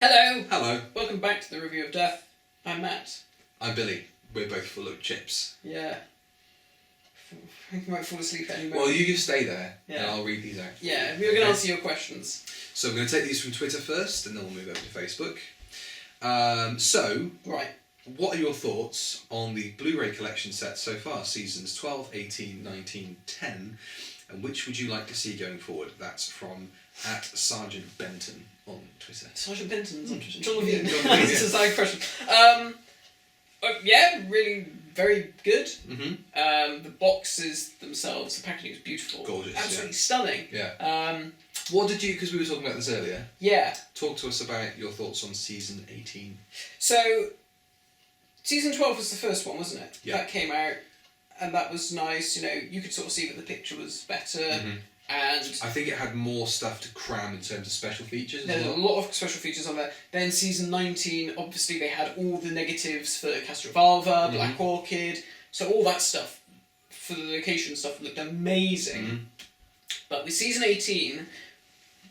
Hello! Hello, Welcome back to the Review of Death. I'm Matt. I'm Billy. We're both full of chips. Yeah. You might fall asleep any moment. Well, you just stay there, and Yeah. I'll read these out. Yeah, we're going to answer your questions. So we're going to take these from Twitter first, and then we'll move over to Facebook. Right. What are your thoughts on the Blu-ray collection set so far, seasons 12, 18, 19, 10, and which would you like to see going forward? That's from @Sergeant Benton on Twitter. Sergeant Benton's interesting. John John Levine, Levine. yeah. This is a side question. Yeah, really very good. Mm-hmm. The boxes themselves, the packaging is beautiful. Gorgeous, Absolutely stunning. Yeah. What did you, because we were talking about this earlier, Yeah. talk to us about your thoughts on season 18. So, season 12 was the first one, wasn't it? Yeah. That came out, and that was nice. You know, you could sort of see that the picture was better, Mm-hmm. and I think it had more stuff to cram in terms of special features as there's well. a lot of special features on there. Then season 19, obviously they had all the negatives for Castrovalva, Black Orchid, so all that stuff for the location stuff looked amazing. Mm-hmm. But with season 18,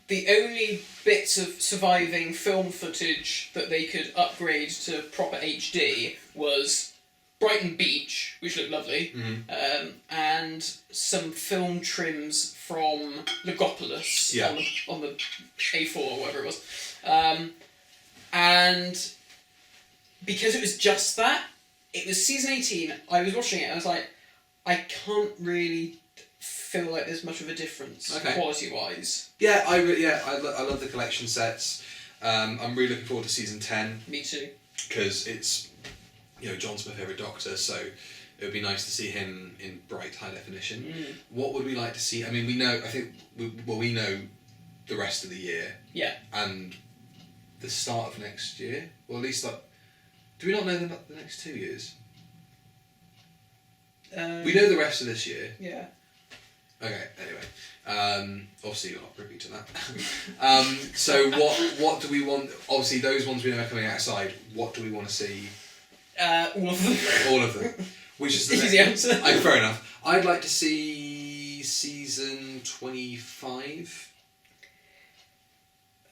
the only bits of surviving film footage that they could upgrade to proper HD was Brighton Beach, which looked lovely, and some film trims from Legopolis Yeah. on the A4 or whatever it was. And because it was just that, it was season 18, I was watching it, I was like, I can't really feel like there's much of a difference quality-wise. Yeah, I love the collection sets. I'm really looking forward to season 10 Me too. because it's, John's my favourite Doctor, so it would be nice to see him in bright high definition. What would we like to see? I mean, we know the rest of the year. Yeah. And the start of next year, or at least do we not know the next 2 years? We know the rest of this year. Yeah. Okay. Anyway, obviously you're not privy to that. So what do we want? Obviously, those ones we know are coming outside. What do we want to see? All of them. All of them. Which is the Easy answer. Fair enough. I'd like to see season 25.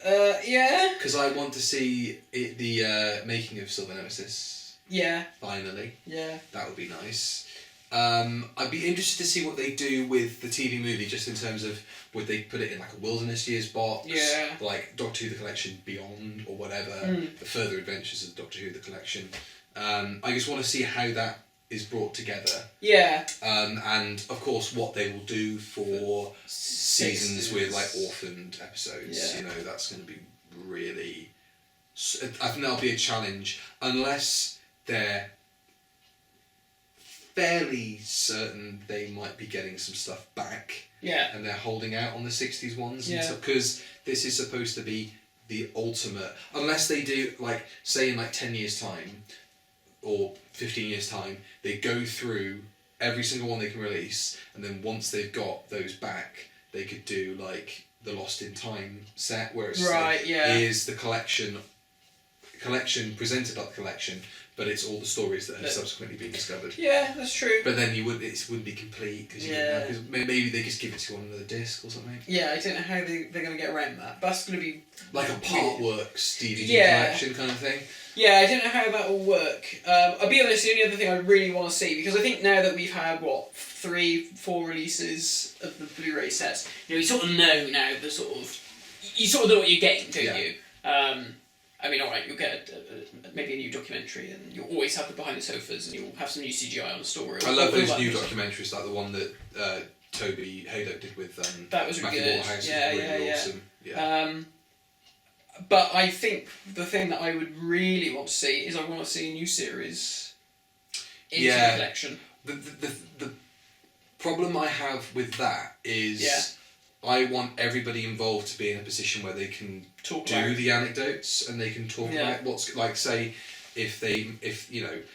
Yeah. Because I want to see the making of Silver Nemesis. Yeah. Finally. Yeah. That would be nice. I'd be interested to see what they do with the TV movie, just in terms of would they put it in like a Wilderness Years box, like Doctor Who the Collection Beyond or whatever, the Further Adventures of Doctor Who the Collection. I just want to see how that is brought together. Yeah. And of course what they will do for seasons with like orphaned episodes. Yeah. That's going to be really. I think that'll be a challenge unless they're fairly certain they might be getting some stuff back. Yeah. And they're holding out on the 60s ones. Yeah. Because this is supposed to be the ultimate. Unless they do, like, say in like 10 years' time or 15 years' time, they go through every single one they can release, and then once they've got those back, they could do like the Lost in Time set where it's here's the collection presented like the collection, but it's all the stories that have subsequently been discovered. Yeah, that's true. But then it wouldn't be complete because maybe they just give it to you on another disc or something. Yeah, I don't know how they're going to get around that. But that's going to be like a Partworks DVD collection kind of thing. Yeah, I don't know how that will work. I'll be honest, the only other thing I really want to see, because I think now that we've had 3-4 releases of the Blu-ray sets, you sort of know now you sort of know what you're getting, don't you? I mean, alright, you'll get maybe a new documentary, and you'll always have the behind the sofas, and you'll have some new CGI on the story. I love those new documentaries, like the one that Toby Haydock did with that was really Matthew good. Waterhouse. Yeah. Awesome. Yeah. But I think the thing that I would really want to see is I want to see a new series into the collection. The problem I have with that is I want everybody involved to be in a position where they can do the anecdotes and they can talk about what's like. Say if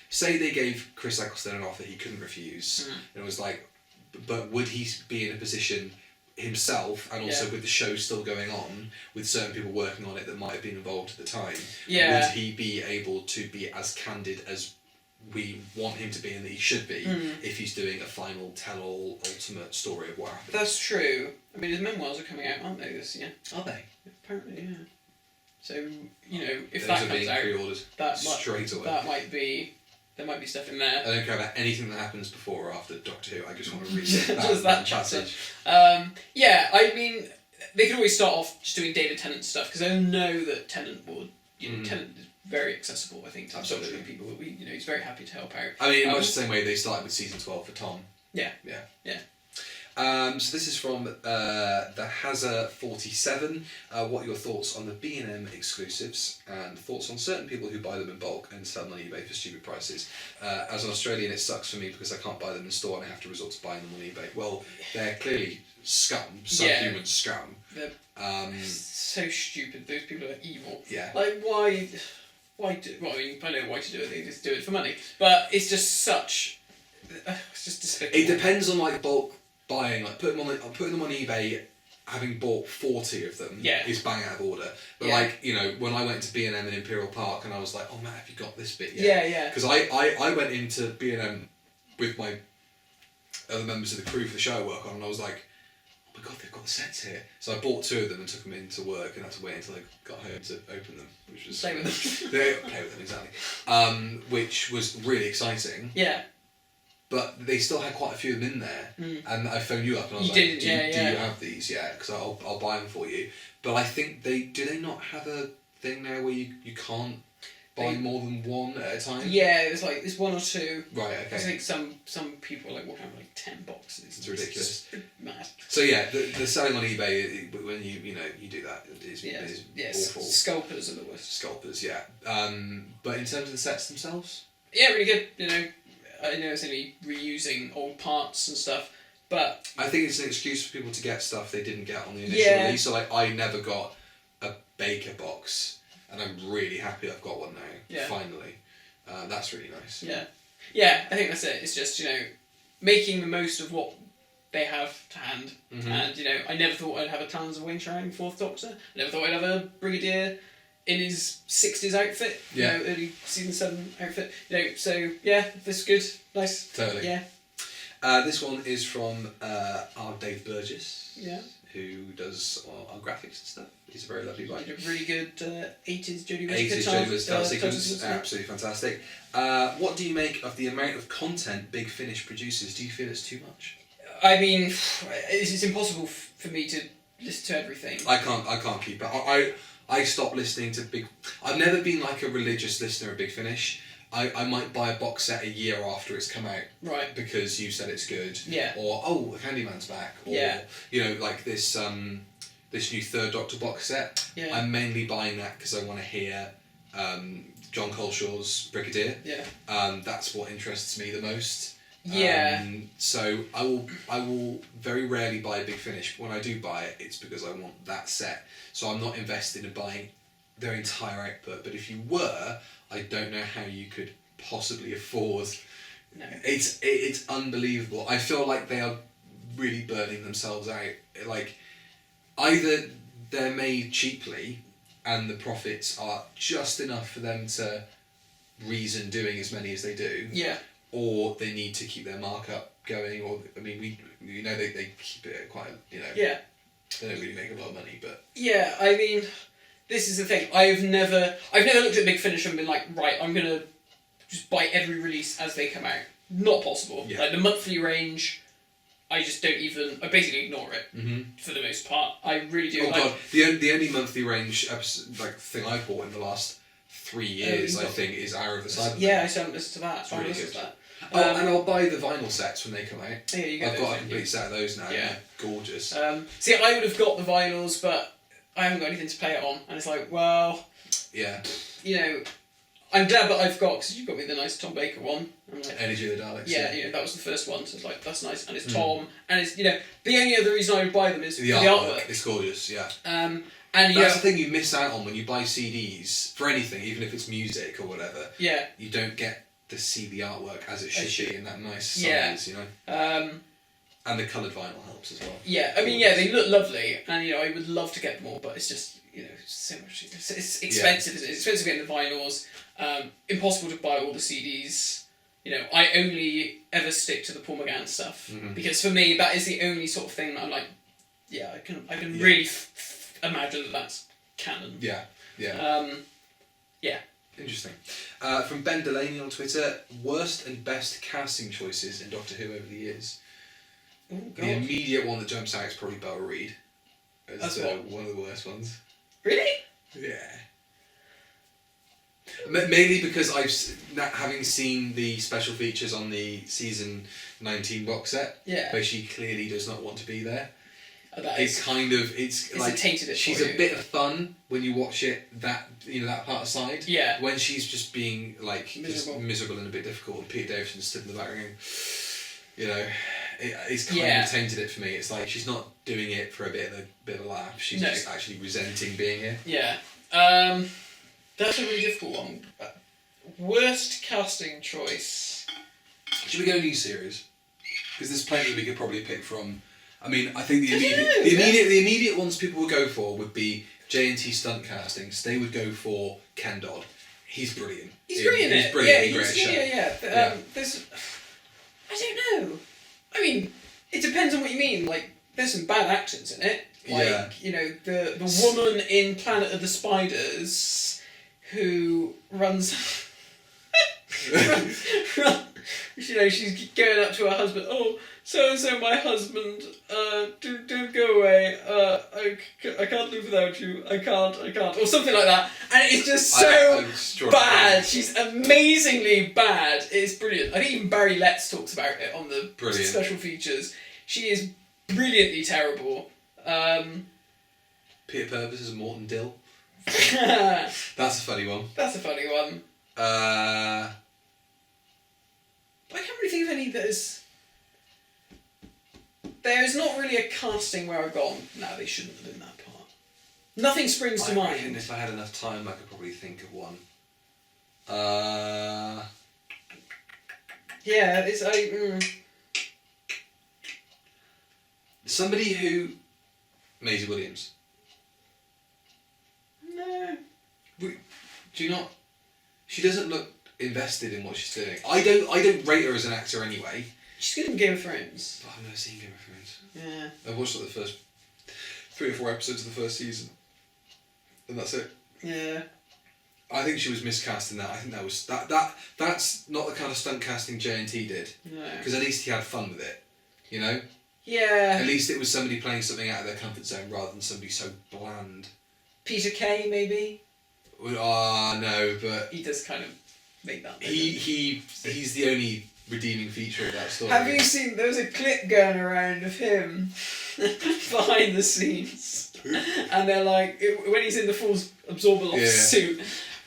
say they gave Chris Eccleston an offer he couldn't refuse, and it was like, but would he be in a position himself, and also with the show still going on, with certain people working on it that might have been involved at the time, would he be able to be as candid as we want him to be and that he should be if he's doing a final tell-all ultimate story of what happened? That's true. I mean, his memoirs are coming out, aren't they, this year? Are they? Apparently, yeah. So if those that are comes being out, pre-ordered straight away. There might be stuff in there. I don't care about anything that happens before or after Doctor Who. I just want to read that passage. I mean, they could always start off just doing David Tennant stuff, because I know that Tennant would. Tennant is very accessible, I think, to absolutely people. He's very happy to help out. I mean, in much the same way they started with season 12 for Tom. Yeah. So this is from the Hazza 47. What are your thoughts on the B&M exclusives and thoughts on certain people who buy them in bulk and sell them on eBay for stupid prices? As an Australian, it sucks for me because I can't buy them in store and I have to resort to buying them on eBay. Well, they're clearly scum, subhuman scum. They're so stupid. Those people are evil. Yeah. Like, why do? Well, I mean, I know why to do it. They just do it for money. But it's just such. It's just despicable. It depends on like bulk buying, like putting them on eBay, having bought 40 of them is bang out of order. But when I went to B&M in Imperial Park and I was like, oh man, have you got this bit yet? Yeah. Because I went into B&M with my other members of the crew for the show I work on, and I was like, oh my god, they've got the sets here. So I bought 2 of them and took them into work and had to wait until I got home to open them, which was play with them. play with them, exactly. Which was really exciting. Yeah. But they still had quite a few of them in there, and I phoned you up and I was like, do you have these? Yeah, because I'll buy them for you. But I think do they not have a thing now where you can't buy more than one at a time? Yeah, it's 1 or 2. Right, okay. I think some people walking around with 10 boxes. It's ridiculous. It's mad. So yeah, the selling on eBay, when you do that, is awful. Scalpers are the worst. Scalpers, yeah. But in terms of the sets themselves? Yeah, really good, I know it's only reusing old parts and stuff, but I think it's an excuse for people to get stuff they didn't get on the initial release. So I never got a Baker box, and I'm really happy I've got one now. Yeah. Finally, that's really nice. Yeah. I think that's it. It's just making the most of what they have to hand, and I never thought I'd have a Talons of Wing-Chang 4th Doctor. I never thought I'd have a Brigadier in his 60s outfit, early season 7 outfit. So yeah, this is good, nice. Totally. Yeah. This one is from our Dave Burgess. Yeah. Who does our graphics and stuff. He's a very lovely guy. Did a really good 80s Jodie Whittaker sequence. Absolutely fantastic. What do you make of the amount of content Big Finish produces? Do you feel it's too much? I mean, it's impossible for me to listen to everything. I can't keep it. I stopped listening to I've never been like a religious listener of Big Finish. I might buy a box set a year after it's come out. Right. Because you said it's good. Yeah. Or, Candyman's back. Or, like this new 3rd Doctor box set. Yeah. I'm mainly buying that because I want to hear John Colshaw's Brigadier. Yeah. That's what interests me the most. Yeah. So I will very rarely buy a Big Finish. But when I do buy it, it's because I want that set. So I'm not invested in buying their entire output. But if you were, I don't know how you could possibly afford. No. It's unbelievable. I feel like they are really burning themselves out. Like, either they're made cheaply, and the profits are just enough for them to reason doing as many as they do. Yeah. Or they need to keep their markup going, or I mean, they keep it quite, Yeah. They don't really make a lot of money, but yeah, I mean, this is the thing. I've never looked at Big Finish and been like, right, I'm gonna just buy every release as they come out. Not possible. Yeah. Like the monthly range, I just don't even. I basically ignore it for the most part. I really do. Oh god, the only monthly range episode, thing I've bought in the last 3 years, I think, is Hour of the Cybermen. Yeah, I still haven't listened to that. So really I listen to that. And I'll buy the vinyl sets when they come out. Yeah, you get I've got a complete set of those now. Yeah, gorgeous. See, I would have got the vinyls, but I haven't got anything to play it on, and it's like, well, yeah, I'm glad that I've got, because you've got me the nice Tom Baker one. I'm like, Energy of the Daleks. Yeah, that was the first one, so it's like, that's nice, and it's Tom, and it's the only other reason I would buy them is the for artwork. the artwork. It's gorgeous, yeah. And that's the thing you miss out on when you buy CDs for anything, even if it's music or whatever. Yeah. You don't get to see the artwork as it should be in that nice size, And the coloured vinyl helps as well. Yeah, I mean, they look lovely, and I would love to get more, but it's just so much. It's expensive, isn't it? It's expensive getting the vinyls. Impossible to buy all the CDs. I only ever stick to the Paul McGann stuff because for me that is the only sort of thing that I'm like, I can really imagine that that's canon. Yeah. Yeah. Yeah. Interesting. From Ben Delaney on Twitter, worst and best casting choices in Doctor Who over the years. Oh, God. The immediate one that jumps out is probably Bella Reed. That's one of the worst ones. Really? Yeah. Mainly because having seen the special features on the season 19 box set, where she clearly does not want to be there. It's like tainted it she's a bit of fun when you watch it. That part aside. Yeah. When she's just being like miserable and a bit difficult, and Peter Davison stood in the back going, it's kind of tainted it for me. It's like she's not doing it for a bit of a laugh. She's just actually resenting being here. Yeah. That's a really difficult one. Worst casting choice. Should we go new series? Because there's plenty that we could probably pick from. I mean, I think the immediate ones people would go for would be J&T stunt castings. They would go for Ken Dodd. He's brilliant. He's brilliant. He's brilliant. There's, I don't know. I mean, it depends on what you mean. Like, there's some bad actors in it. Like, the woman in Planet of the Spiders who runs. She's going up to her husband. Oh, so my husband. Don't go away. I can't live without you. I can't. Or something like that. And it's just so bad. She's amazingly bad. It's brilliant. I think even Barry Letts talks about it on the special features. She is brilliantly terrible. Peter Purvis is Morton Dill. That's a funny one. I can't really think of any that is... There's not really a casting where I've gone, no, they shouldn't have been that part. Nothing springs to mind. Reckon if I had enough time, I could probably think of one. Yeah, it's... Somebody who... Maisie Williams. No. Do you not... She doesn't look invested in what she's doing. I don't rate her as an actor anyway. She's good in Game of Thrones. But I've never seen Game of Thrones. Yeah. I've watched like the first 3 or 4 episodes of the first season. And that's it. Yeah. I think she was miscast in that. I think that's not the kind of stunt casting J&T did. No. Because at least he had fun with it. You know? Yeah. At least it was somebody playing something out of their comfort zone rather than somebody so bland. Peter Kay, maybe? No, but... He does kind of make that. He's the only redeeming feature of that story. Have you seen... There was a clip going around of him behind the scenes. And they're like... when he's in the full Absorber suit,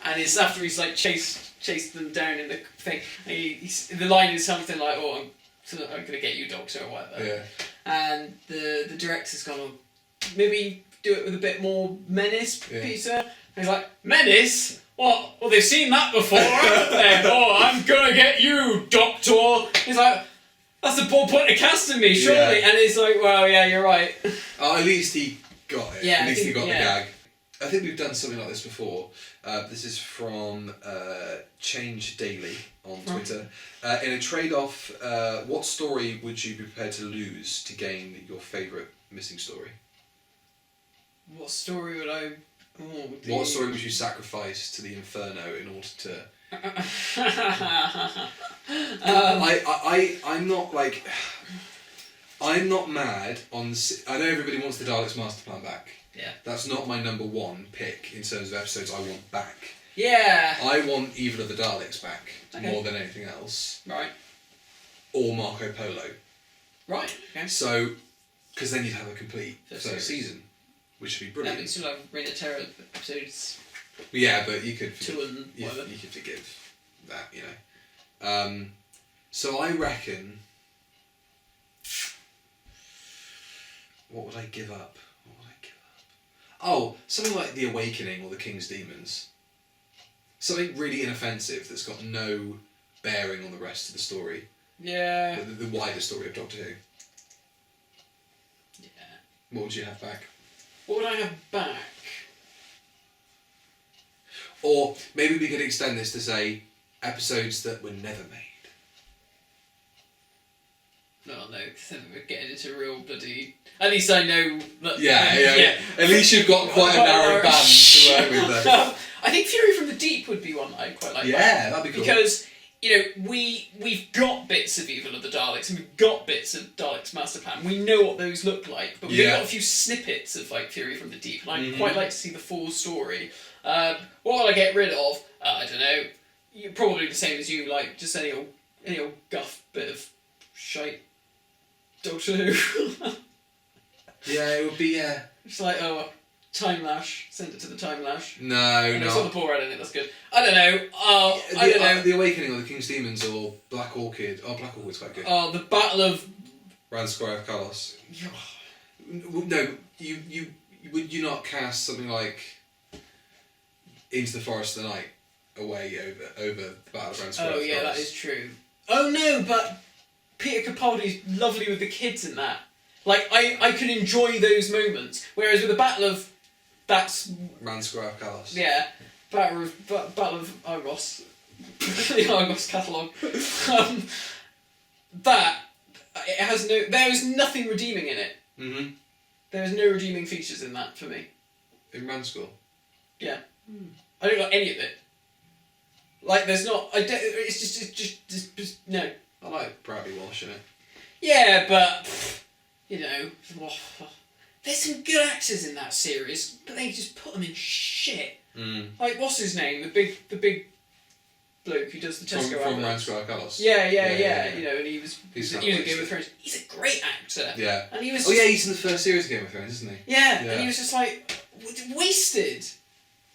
and it's after he's like chased them down in the thing, and the line is something like, oh, I'm going to get you, Doctor, or whatever. Yeah. And the director's gone, oh, maybe do it with a bit more menace, Peter. And he's like, menace? What? Well, they've seen that before, haven't they? Oh, I'm going to get you, Doctor. He's like, that's the whole point of casting me, surely. Yeah. And it's like, well, yeah, you're right. At least he got it. Yeah, at least he got the gag. I think we've done something like this before. This is from Change Daily on Twitter. In a trade-off, what story would you be prepared to lose to gain your favourite missing story? What story would I... What story would you sacrifice to the Inferno in order to... I'm not like... I'm not mad on... I know everybody wants the Daleks Master Plan back. Yeah. That's not my number one pick in terms of episodes I want back. Yeah. I want Evil of the Daleks back more than anything else. Right. Or Marco Polo. Right. Okay. So, because then you'd have a complete first season, which would be brilliant. Yeah, but still have Reign of Terror episodes. Yeah, but you could 2 and whatever. You could forgive that, you know. So I reckon. What would I give up? Oh, something like The Awakening or The King's Demons. Something really inoffensive that's got no bearing on the rest of the story. Yeah. The wider story of Doctor Who. Yeah. What would you have back? What would I have back? Or maybe we could extend this to say episodes that were never made. Oh no, we're getting into real bloody... At least I know that... Yeah. At least you've got quite a narrow band to work with there. I think Fury from the Deep would be one that I'd quite like. Yeah, that'd be cool. Because, we've got bits of Evil of the Daleks, and we've got bits of Daleks Master Plan. We know what those look like, but we've got a few snippets of, Fury from the Deep, and I'd quite like to see the full story. What will I get rid of? I don't know. Probably the same as you, just any old guff bit of shite. Doctor Who. Yeah, it would be, It's Time Lash. Send it to the Time Lash. No. It's got the Paul Rudd in it, that's good. I don't know. I don't know. The Awakening or the King's Demons or Black Orchid. Oh, Black Orchid's quite good. Oh, the Battle of... Ransquare of Kalos. No, would you not cast something like Into the Forest of the Night away over the Battle of Ransquare of Kalos? Oh, yeah, that is true. Oh, no, but Peter Capaldi's lovely with the kids in that. I can enjoy those moments. Whereas with the Battle of... That's... Ransquare of Kalos. Yeah. Battle of Argos. The Argos catalogue. It has no... There is nothing redeeming in it. Mm-hmm. There is no redeeming features in that for me. In Ransquare? Yeah. I don't like any of it. There's not... It's just no. I like Bradley Walsh in it. Yeah, but... There's some good actors in that series, but they just put them in shit. What's his name? The big bloke who does the Tesco from Ransquare of Kalos. Yeah. And he was in Game of Thrones. He's a great actor. Yeah. And he was. He's in the first series of Game of Thrones, isn't he? Yeah. And he was just wasted.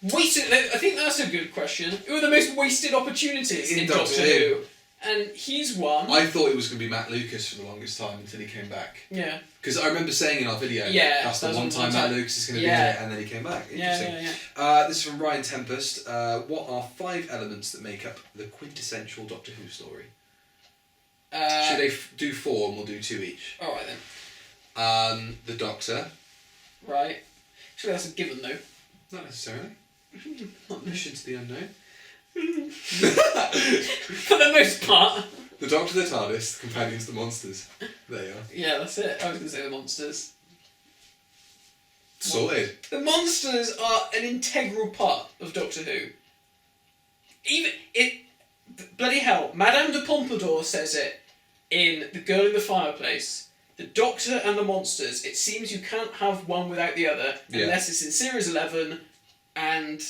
Wasted. I think that's a good question. Who are the most wasted opportunities in Doctor Who? And he's one. I thought it was going to be Matt Lucas for the longest time until he came back. Yeah. Because I remember saying in our video, that's the one time Matt Lucas is going to be here, and then he came back. Interesting. Yeah. This is from Ryan Tempest. What are 5 elements that make up the quintessential Doctor Who story? Should they do 4 and we'll do 2 each? Alright then. The Doctor. Right. Actually, that's a given though. Not necessarily. Mission to the Unknown. For the most part. The Doctor, the TARDIS, the Companions, the Monsters. There you are. Yeah, that's it. I was going to say the Monsters. Sorted. The Monsters are an integral part of Doctor Who. Bloody hell, Madame de Pompadour says it in The Girl in the Fireplace. The Doctor and the Monsters, it seems you can't have one without the other unless it's in Series 11 and...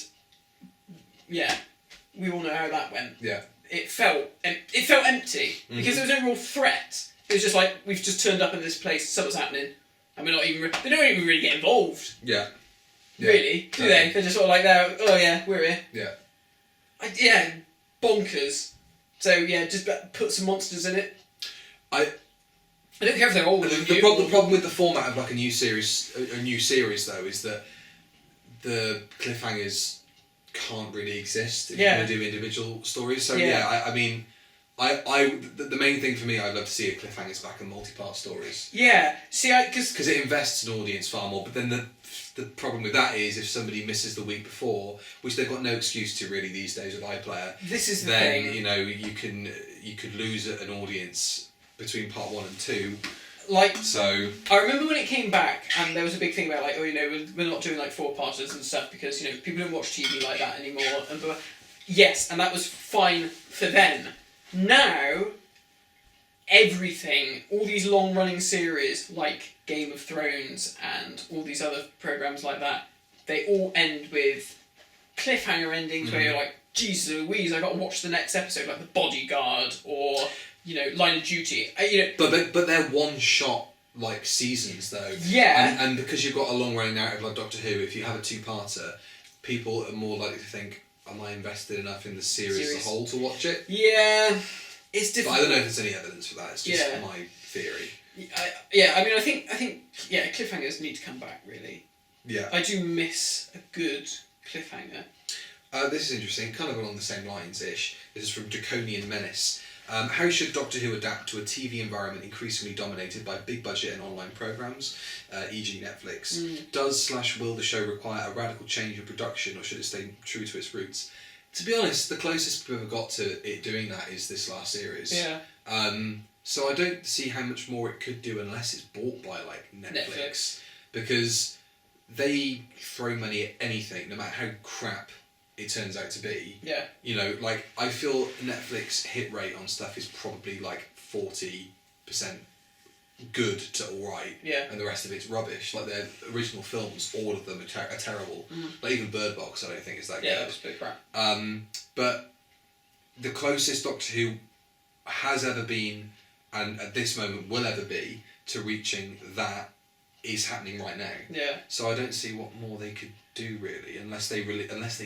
Yeah. We all know how that went. Yeah. It felt empty because there was no real threat. It was just we've just turned up in this place, something's happening, and we're not even. They don't even really get involved. Yeah. Really? Do they? They're just oh yeah, we're here. Yeah. Bonkers. So just put some monsters in it. I don't care if they're old. The problem with the format of a new series though is that the cliffhangers can't really exist if you're going to do individual stories. So I mean, the main thing for me, I'd love to see a cliffhangers back and multi-part stories. Yeah, see, because it invests an audience far more. But then the problem with that is if somebody misses the week before, which they've got no excuse to really these days with iPlayer. This is the then thing. you could lose an audience between part 1 and 2. I remember when it came back, and there was a big thing about we're not doing 4-parters and stuff because people don't watch TV like that anymore. Yes, and that was fine for then. Now, everything, all these long-running series like Game of Thrones and all these other programs like that, they all end with cliffhanger endings where you're like, Jesus Louise, I got to watch the next episode, like The Bodyguard or. Line of Duty. But they're one-shot seasons though. Yeah. And because you've got a long-running narrative like Doctor Who, if you have a 2-parter, people are more likely to think, "Am I invested enough in the series as a whole to watch it?" Yeah. It's difficult. But I don't know if there's any evidence for that. It's just my theory. I mean, I think cliffhangers need to come back. Really. Yeah. I do miss a good cliffhanger. This is interesting. Kind of along the same lines-ish. This is from Draconian Menace. How should Doctor Who adapt to a TV environment increasingly dominated by big budget and online programmes, e.g. Netflix? Does/will the show require a radical change in production, or should it stay true to its roots? To be honest, the closest we've ever got to it doing that is this last series. Yeah. So I don't see how much more it could do unless it's bought by like Netflix. Because they throw money at anything, no matter how crap it turns out to be. Yeah. You know, like I feel Netflix hit rate on stuff is probably like 40% good to alright. Yeah. And the rest of it's rubbish. Like their original films, all of them are terrible. Like even Bird Box, I don't think is that good. Yeah, that was a bit crap. But the closest Doctor Who has ever been, and at this moment will ever be, to reaching that is happening right now. Yeah. So I don't see what more they could do really, unless they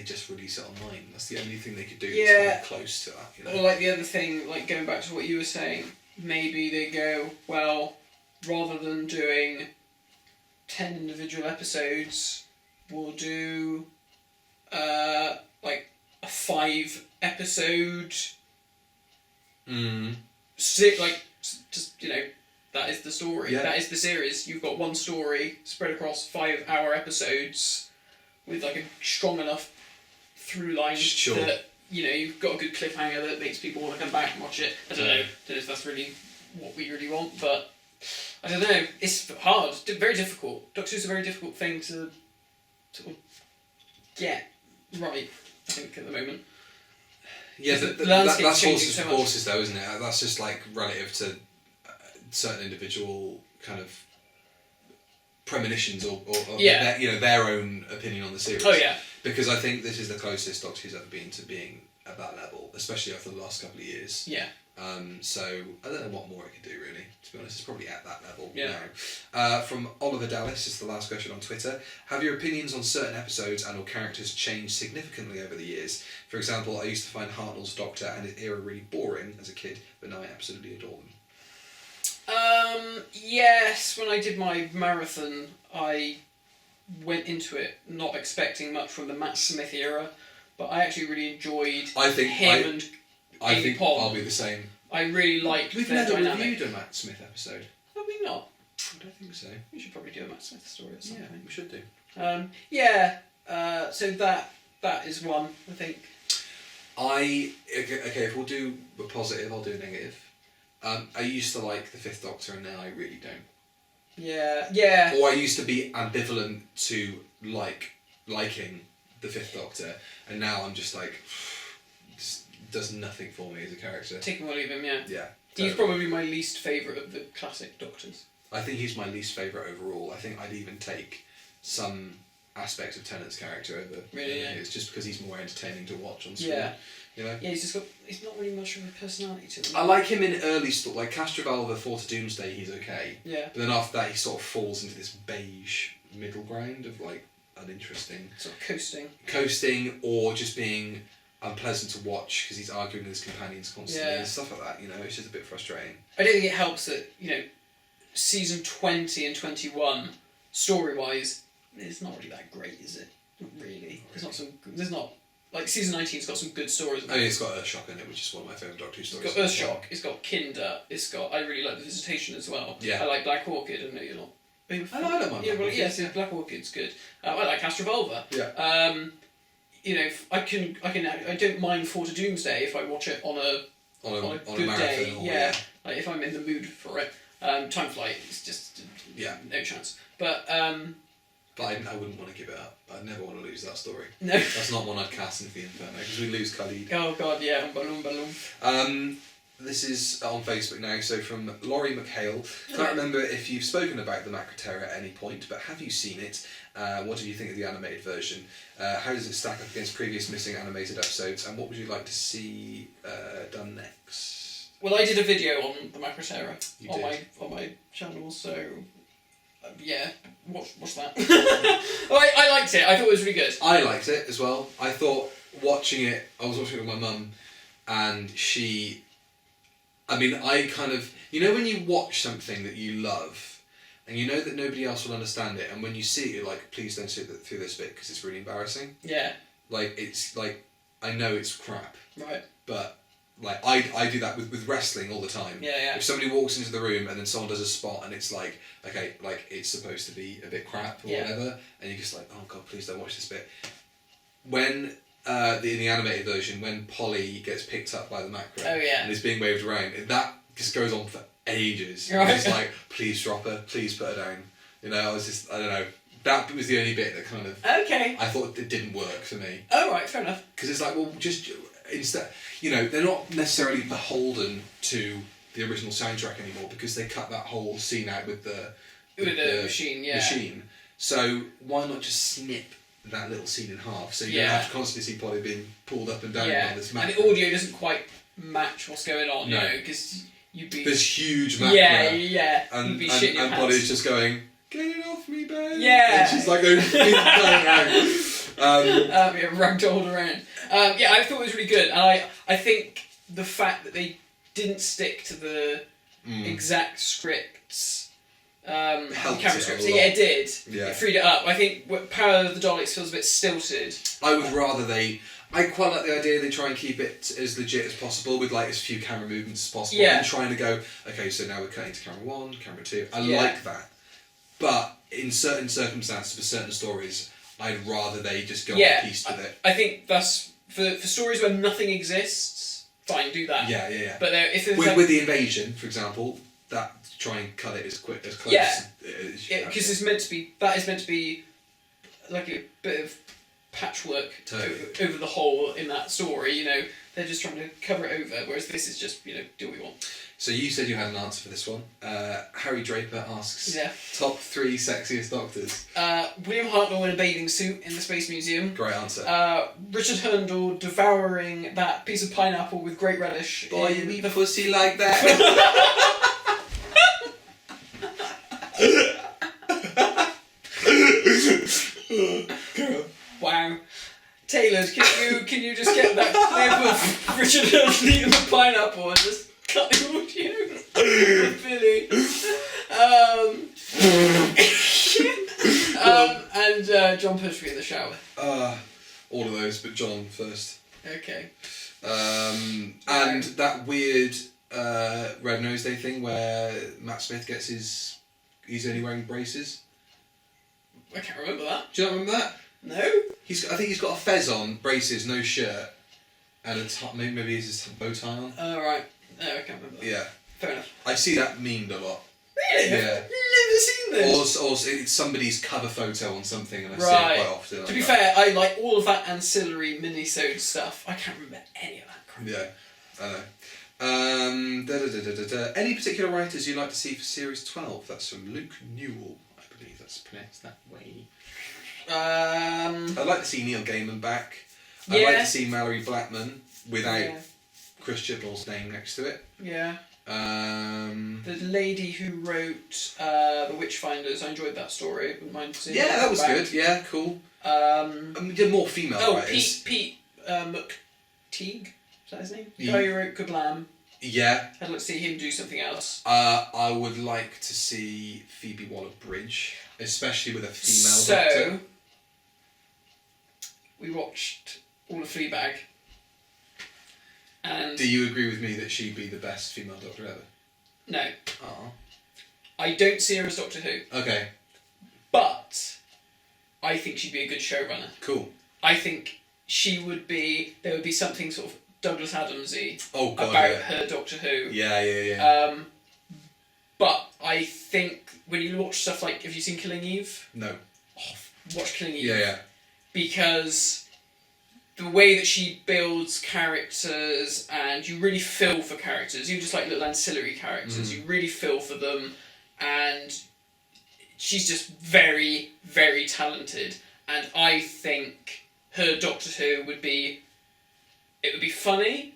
just release it online. That's the only thing they could do. Yeah. That's kind of close to that. You know? Or like the other thing, like going back to what you were saying, maybe they go, well, rather than doing 10 individual episodes, we'll do like a 5 episode. Just that is the story. Yeah. That is the series. You've got one story spread across 5-hour episodes with like a strong enough through line that you've got a good cliffhanger that makes people want to come back and watch it. I don't know if that's really what we really want, but I don't know. It's hard. Very difficult. Doctor Who's a very difficult thing to sort of get right, I think, at the moment. Yeah, but that's horses though, isn't it? That's just like relative to certain individual kind of premonitions or their own opinion on the series. Oh yeah. Because I think this is the closest Doctor Who's ever been to being at that level, especially after the last couple of years. Yeah. So I don't know what more it could do really. To be honest, it's probably at that level now. From Oliver Dallas, is the last question on Twitter. Have your opinions on certain episodes and or characters changed significantly over the years? For example, I used to find Hartnell's Doctor and his era really boring as a kid, but now I absolutely adore them. Yes, when I did my marathon, I went into it not expecting much from the Matt Smith era, but I actually really enjoyed him and Amy Pond. I'll be the same. I really liked We've their never dynamic. reviewed a Matt Smith episode. Have we not? I don't think so. We should probably do a Matt Smith story at some point. We should do. So that is one, I think. Okay, if we'll do a positive, I'll do a negative. I used to like the Fifth Doctor and now I really don't. Yeah. Or I used to be ambivalent to liking the Fifth Doctor and now I'm just like, just does nothing for me as a character. Take him or leave him, yeah. Yeah. He's probably my least favourite of the classic Doctors. I think he's my least favourite overall. I think I'd even take some aspects of Tennant's character over. Really, yeah. It's just because he's more entertaining to watch on screen. Yeah. You know? Yeah, he's not really much of a personality to him. I like him in early stuff, like Castrovalva, Four to Doomsday, he's okay. Yeah. But then after that, he sort of falls into this beige middle ground of like uninteresting. Sort of coasting. Coasting, or just being unpleasant to watch because he's arguing with his companions constantly and stuff like that. You know, it's just a bit frustrating. I don't think it helps that season 20 and 21, story wise, it's not really that great, is it? Not really. There's not. Like, season 19's got some good stories. I mean, it's got Earthshock in it, which is one of my favourite Doctor Who stories. It's got Earthshock, it's got Kinder, I really like The Visitation as well. Yeah. I like Black Orchid, and no, you're not. I don't mind Black Orchid. Yes, Black Orchid's good. I like Castrovalva. Yeah. I don't mind Four to Doomsday if I watch it on a good day. Yeah. Like, if I'm in the mood for it. Time Flight is just no chance. But I wouldn't want to give it up. I'd never want to lose that story. No. That's not one I'd cast into the Inferno, because we lose Khalid. Oh god, yeah, Balloon. This is on Facebook now, so from Laurie McHale. Can't remember if you've spoken about the Macroterra at any point, but have you seen it? What do you think of the animated version? How does it stack up against previous missing animated episodes, and what would you like to see done next? Well, I did a video on the Macroterra on my channel, so watch that. I liked it. I thought it was really good. I liked it as well. I thought watching it, I was watching it with my mum, and I kind of, when you watch something that you love, and you know that nobody else will understand it, and when you see it, you're like, please don't sit through this bit because it's really embarrassing. Yeah. Like, it's like, I know it's crap. Right. But, like, I do that with wrestling all the time. Yeah. If somebody walks into the room and then someone does a spot and it's like, okay, like, it's supposed to be a bit crap or whatever, and you're just like, oh god, please don't watch this bit. When, in the animated version, when Polly gets picked up by the macro and is being waved around, that just goes on for ages. Right. It's like, please drop her, please put her down. You know, I don't know. That was the only bit that kind of... Okay. I thought it didn't work for me. Oh, right, fair enough. Because it's like, well, just... Instead, you know, they're not necessarily beholden to the original soundtrack anymore because they cut that whole scene out with the machine, yeah. Machine. So why not just snip that little scene in half so you don't have to constantly see Polly being pulled up and down on this map. And the audio doesn't quite match what's going on, no. you know, because you'd be... There's huge map there. And, you'd be shitting your and pants. Polly's just going, get it off me, babe. Yeah. And she's like going around. Ragdolled around. I thought it was really good. And I think the fact that they didn't stick to the exact scripts, camera scripts, it did. Yeah. It freed it up. I think Power of the Daleks feels a bit stilted. I would rather I quite like the idea they try and keep it as legit as possible with like as few camera movements as possible and trying to go, okay, so now we're cutting to camera 1, camera 2. I like that. But in certain circumstances for certain stories, I'd rather they just go off piece with it. I think that's for stories where nothing exists, fine, do that. Yeah. But if with the invasion, for example, that try and cut it as close because it's meant to be like a bit of patchwork over the whole in that story. You know, they're just trying to cover it over, whereas this is just, you know, do what we want. So you said you had an answer for this one. Harry Draper asks, top 3 sexiest doctors. William Hartnell in a bathing suit in the Space Museum. Great answer. Richard Hurndall devouring that piece of pineapple with great relish. Boy, you eat pussy like that. Wow. Taylor, can you just get that clip of Richard Hurndall eating the pineapple and just cut the audio with Billy? And John pushed me in the shower. All of those, but John first. Okay. And that weird Red Nose Day thing where Matt Smith gets he's only wearing braces. I can't remember that. Do you not remember that? No. I think he's got a fez on, braces, no shirt, and maybe he's his bow tie on. Oh right. No, I can't remember that. Yeah. Fair enough. I see that memed a lot. Really? Yeah. I've never seen this. Or it's somebody's cover photo on something, and I see it quite often. To be fair, I like all of that ancillary mini-sode stuff. I can't remember any of that crap. Yeah, I know. Any particular writers you'd like to see for Series 12? That's from Luke Newell, I believe that's pronounced that way. I'd like to see Neil Gaiman back. I'd like to see Mallory Blackman without Chris Chibnall's name next to it. Yeah. The lady who wrote The Witchfinders, I enjoyed that story. Wouldn't mind seeing that was good. Yeah, cool. We did more female writers. Pete McTeague, is that his name? The guy who wrote Kablam. Yeah. I'd like to see him do something else. I would like to see Phoebe Waller-Bridge, especially with a female doctor. We watched all of Fleabag. And do you agree with me that she'd be the best female doctor ever? No. Oh. I don't see her as Doctor Who. Okay. But I think she'd be a good showrunner. Cool. I think there would be something sort of Douglas Adams-y about her Doctor Who. Yeah. But I think when you watch stuff like, have you seen Killing Eve? No. Watch Killing Eve. Yeah. Because the way that she builds characters, and you really feel for characters, even just like little ancillary characters, you really feel for them, and she's just very, very talented. And I think her Doctor Who would be funny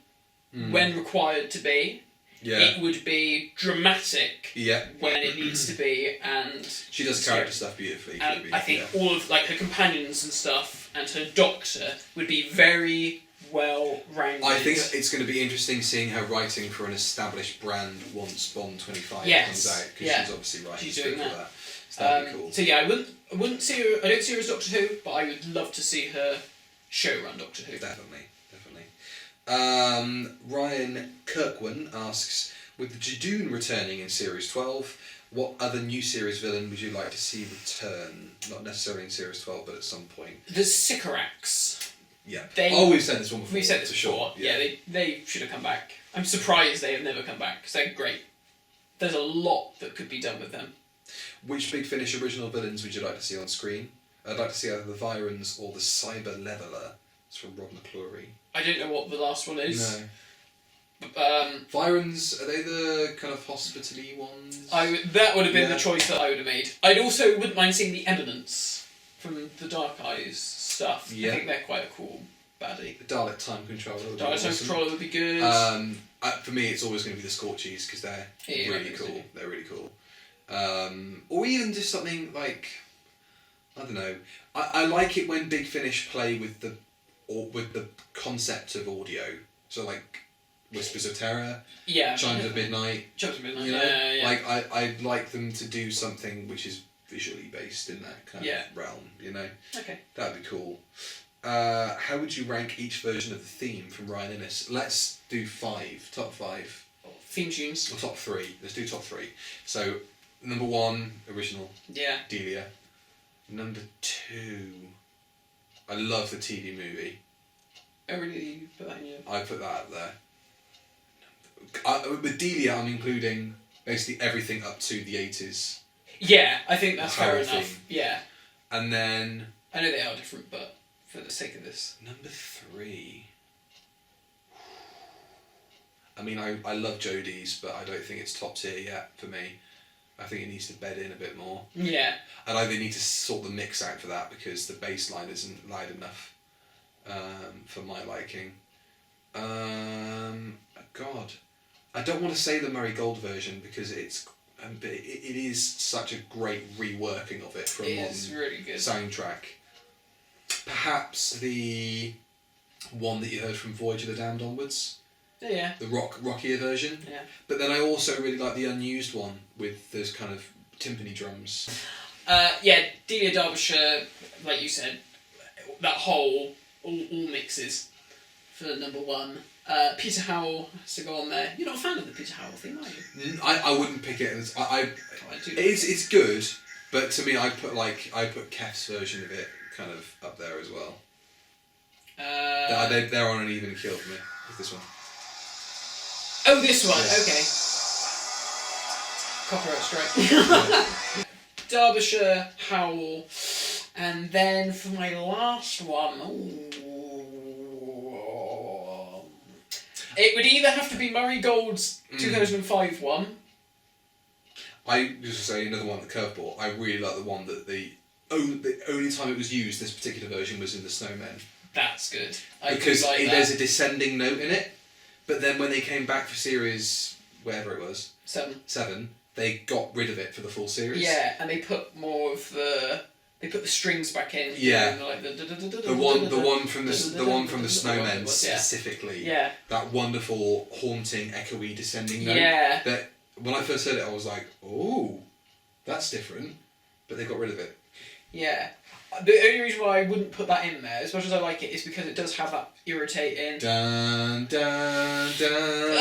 when required to be. Yeah. It would be dramatic when it needs to be, and she does character stuff beautifully. And I think all of like her companions and stuff, and her Doctor would be very well rounded. I think it's going to be interesting seeing her writing for an established brand once Bond 25 comes out, because she's obviously writing. She's doing that. So that'd be cool. So I wouldn't see her. I don't see her as Doctor Who, but I would love to see her showrun Doctor Who. Definitely. Ryan Kirkwan asks, with the Jadoon returning in Series 12, what other new series villain would you like to see return? Not necessarily in Series 12, but at some point. The Sycorax. Yeah. They, we've said this one before. We've said this before. Sure. Yeah, they should have come back. I'm surprised they have never come back, because they're great. There's a lot that could be done with them. Which Big Finish original villains would you like to see on screen? I'd like to see either the Virons or the Cyber Leveler. It's from Rob McClory. I don't know what the last one is. No. But, Virons, are they the kind of hospitally ones? that would have been the choice that I would have made. I'd also wouldn't mind seeing the Eminence from the Dark Eyes stuff. Yeah. I think they're quite a cool baddie. The Dalek Time Controller would be Dalek Time awesome. Controller would be good. For me, it's always going to be the Scorchies because they're really cool. So. They're really cool. Or even just something like, I don't know. I like it when Big Finish play with the concept of audio. So like Whispers of Terror, Chimes of Midnight. Chimes of Midnight. You know, yeah. like I'd like them to do something which is visually based in that kind of realm. You know. Okay. That'd be cool. How would you rank each version of the theme from Ryan Innes? Let's do top 5. Theme tunes. Or top 3. Let's do top 3. So, number 1, original. Yeah. Delia. Number 2, I love the TV movie. Oh really? You put that in your... I put that up there. With Delia, I'm including basically everything up to the 80s. Yeah, I think that's fair enough. Yeah. And then... I know they are different, but for the sake of this. Number 3... I mean, I love Jodie's, but I don't think it's top tier yet for me. I think it needs to bed in a bit more. Yeah. And I need to sort the mix out for that because the bass line isn't loud enough for my liking. God. I don't want to say the Murray Gold version because it is such a great reworking of it for a modern really good soundtrack. Perhaps the one that you heard from Voyage of the Damned onwards. Yeah. The rockier version. Yeah. But then I also really like the unused one with those kind of timpani drums. Delia Derbyshire, like you said, that whole all mixes for number 1. Peter Howell has to go on there. You're not a fan of the Peter Howell theme, are you? I wouldn't pick it as it's good, but to me I put Kef's version of it kind of up there as well. They're on an even keel for me with this one. Oh, this one. Yeah. Okay. Copyright strike. Derbyshire, Howell, and then for my last one, it would either have to be Murray Gold's 2005 one. I just say another one, the Curveball. I really like the one that the only time it was used, this particular version, was in the Snowmen. That's good. Because there's a descending note in it, but then when they came back for series, whatever it was, 7, they got rid of it for the full series. Yeah, and they put more of the... They put the strings back in. Yeah. Like the one from the Snowmen specifically. Yeah. That wonderful, haunting, echoey descending note. Yeah. That when I first heard it, I was like, "Oh, that's different," but they got rid of it. Yeah. The only reason why I wouldn't put that in there, as much as I like it, is because it does have that irritating... Dun, dun, dun.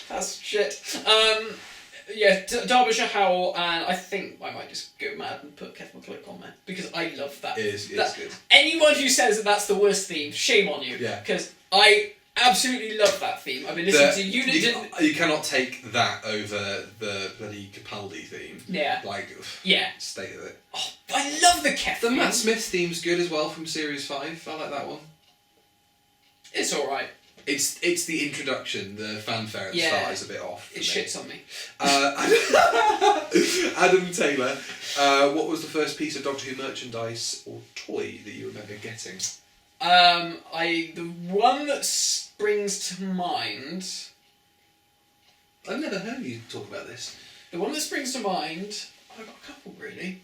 That's shit. Derbyshire Howell, and I think I might just go mad and put Kev McCulloch on there, because I love that. It is good. Anyone who says that that's the worst theme, shame on you. Yeah. Because I absolutely love that theme. I've been listening to Unit... You cannot take that over the bloody Capaldi theme. Yeah. State of it. Oh, I love the Kev The theme. Matt Smith theme's good as well from Series 5. I like that one. It's alright. It's the introduction, the fanfare at the start is a bit off. It shits on me. Adam Taylor, what was the first piece of Doctor Who merchandise or toy that you remember getting? The one that springs to mind... I've never heard you talk about this. The one that springs to mind... I've got a couple, really.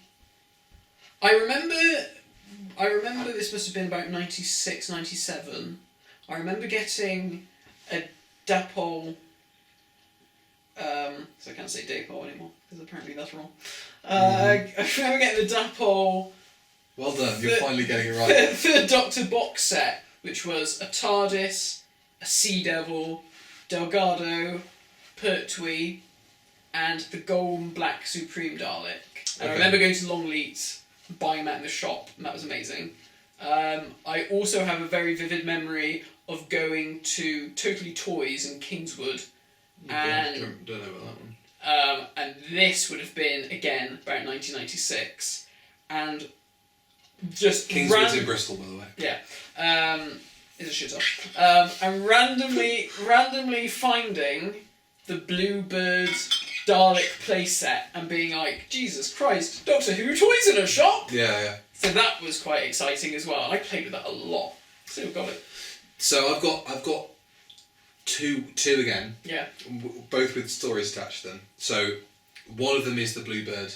I remember this must have been about 96, 97... I remember getting a Dapol, so I can't say Dapol anymore, because apparently that's wrong. I remember getting the Dapol... Well done, you're finally getting it right. For the Doctor box set, which was a TARDIS, a Sea Devil, Delgado, Pertwee, and the gold and black Supreme Dalek. And I remember going to Longleat buying that in the shop, and that was amazing. I also have a very vivid memory of going to Totally Toys in Kingswood, and don't know about that one. And this would have been again about 1996, and just Kingswood's in Bristol, by the way. Yeah, it's a shitter. And randomly finding the Bluebird Dalek playset and being like, Jesus Christ, Doctor Who toys in a shop. Yeah. So that was quite exciting as well. I played with that a lot. Still got it. So I've got two again. Yeah. Both with stories attached to them. So one of them is the Bluebird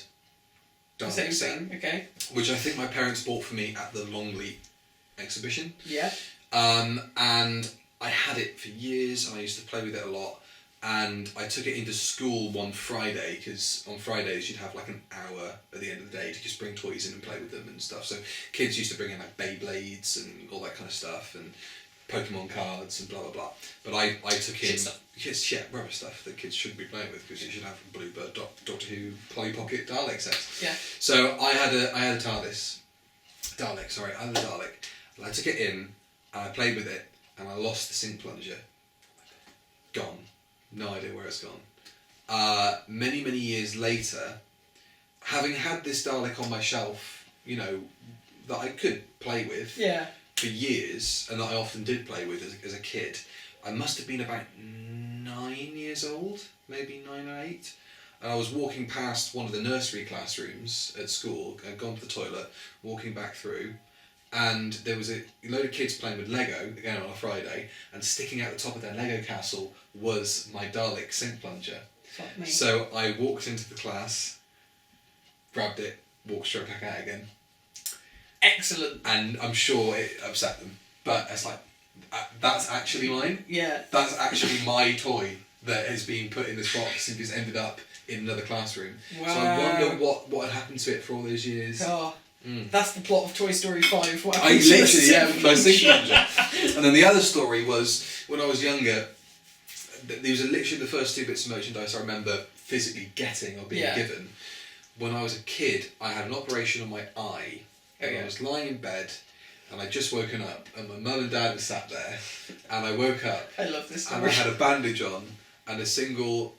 Dalek set, okay. which I think my parents bought for me at the Longley exhibition. Yeah. And I had it for years, and I used to play with it a lot. And I took it into school one Friday, because on Fridays you'd have like an hour at the end of the day to just bring toys in and play with them and stuff. So kids used to bring in like Beyblades and all that kind of stuff, and Pokemon cards and blah blah blah. But I took in rubber stuff that kids shouldn't be playing with, because you should have Bluebird Doctor Who Polly Pocket Dalek sets. Yeah. So I had a TARDIS. Dalek, I had a Dalek. And I took it in and I played with it, and I lost the sink plunger. Gone. No idea where it's gone. Many years later, having had this Dalek on my shelf, that I could play with for years, and that I often did play with as a kid, I must have been about 9 years old, maybe 9 or 8, and I was walking past one of the nursery classrooms at school. I'd gone to the toilet, walking back through, and there was a load of kids playing with Lego, again on a Friday, and sticking out the top of their Lego castle was my Dalek sink plunger. Fuck me. So I walked into the class, grabbed it, walked straight back out again. Excellent. And I'm sure it upset them, but it's like, that's actually mine? Yeah. That's actually my toy that has been put in this box and just ended up in another classroom. Wow. So I wonder what had happened to it for all those years. Oh. That's the plot of Toy Story 5. I literally, my sink plunger. And then the other story was, when I was younger, these are literally the first 2 bits of merchandise I remember physically getting or being given. When I was a kid, I had an operation on my eye, and I was lying in bed, and I'd just woken up, and my mum and dad had sat there, and I woke up, I love this story. and I had a bandage on, and a single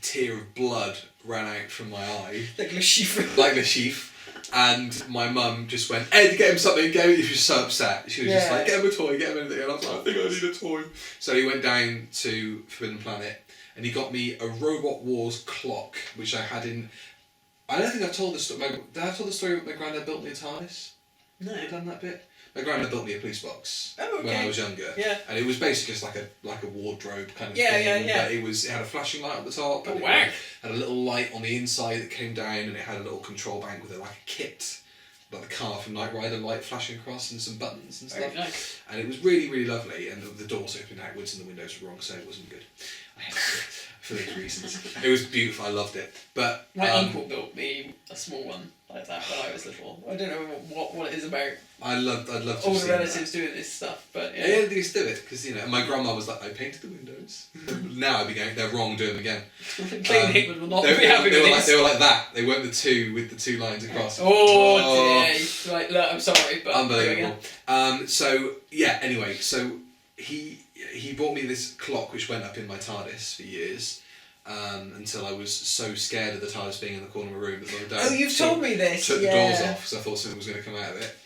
tear of blood ran out from my eye. Like Le Chiffre. Like Le Chiffre. And my mum just went, Ed, get him something, get him. She was so upset. She was just like, get him a toy, get him anything. And I was like, I think I need a toy. So he went down to Forbidden Planet, and he got me a Robot Wars clock, which I had in... I don't think I've told the story. Did I tell the story that my granddad built me a TARDIS? No. Have I done that bit? My granddad built me a police box when I was younger. Yeah. And it was basically just like a wardrobe kind of thing. Yeah. But it had a flashing light on the top. Oh, and wow. It had a little light on the inside that came down, and it had a little control bank with like a kit, like the car from Knight Rider light flashing across, and some buttons and stuff. Very nice. And it was really, really lovely, and the doors opened outwards and the windows were wrong, so it wasn't good. I hated it for those reasons. It was beautiful, I loved it. But my uncle built me a small one like that when I was little. I don't know what it is about I'd love to all see the relatives doing this stuff, but yeah. Yeah, they used to do it, because my grandma was like, I painted the windows. Now I'd be going, they're wrong, do them again. Clayton Hickman will not be happy with this. They were like that. They weren't the 2 with the 2 lines across. Oh dear. Like, look, I'm sorry, but unbelievable. So yeah, anyway, so he bought me this clock which went up in my TARDIS for years. Until I was so scared of the TARDIS being in the corner of my room that my dad you've told me this. took the doors off, because I thought something was going to come out of it.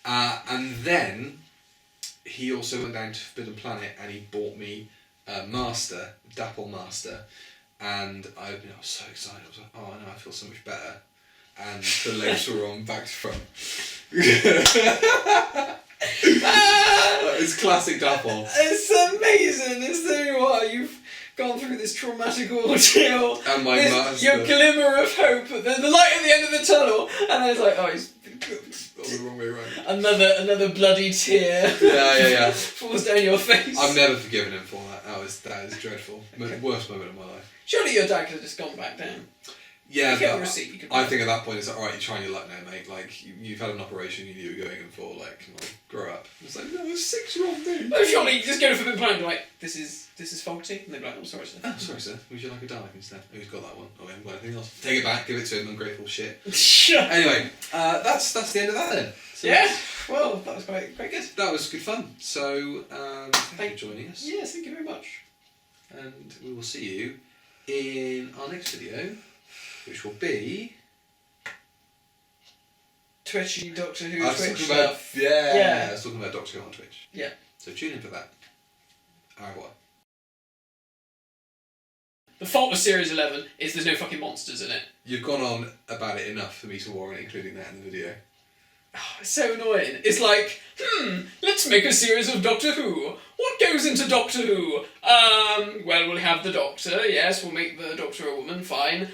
And then he also went down to Forbidden Planet and he bought me a Master, Dapple Master, and I was so excited. I was like, oh no, I feel so much better. And the legs were on back to front. It's classic Dapple. It's amazing. It's what you've gone through this traumatic ordeal. And my Master. Your glimmer of hope, the light at the end of the tunnel, and I was like, oh, he's all the wrong way around. Another bloody tear. Yeah. Falls down your face. I've never forgiven him for that. That is dreadful. Worst moment of my life. Surely your dad could have just gone back down. Yeah, you get a receipt. You can I think at that point it's like, alright, you're trying your luck now, mate. Like, you've had an operation you knew you were going in for. Like, come on, grow up. It's like, no, a 6-year-old thing. No, surely just go to forbidden planet and be like, this is faulty, and they'd be like, oh, sorry, sir. Oh, sorry, sir. Would you like a Dalek instead? Oh, he's got that one. Oh, we haven't got anything else. Take it back. Give it to him. Ungrateful shit. Anyway, that's the end of that then. So yeah. Well, that was quite good. That was good fun. So, thank you for joining us. Yes, thank you very much. And we will see you in our next video, which will be Twitchy Doctor Who Twitch stuff. I was talking about Doctor Who on Twitch. Yeah. So tune in for that. Au revoir. The fault of Series 11 is there's no fucking monsters in it. You've gone on about it enough for me to warrant including that in the video. Oh, it's so annoying. It's like, let's make a series of Doctor Who. What goes into Doctor Who? Well, we'll have the Doctor, yes, we'll make the Doctor a woman, fine.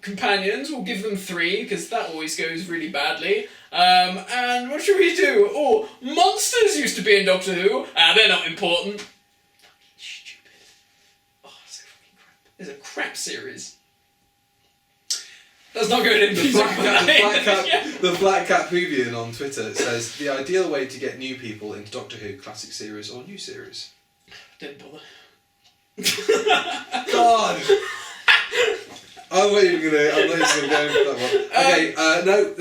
Companions, we'll give them 3, because that always goes really badly. And what should we do? Oh, monsters used to be in Doctor Who. They're not important. Fucking stupid. Oh, so fucking crap. There's a crap series. That's not going in the Black Cat Hoovian on Twitter says the ideal way to get new people into Doctor Who classic series or new series. Don't bother. God. I'm not even gonna go for that one. Okay, no.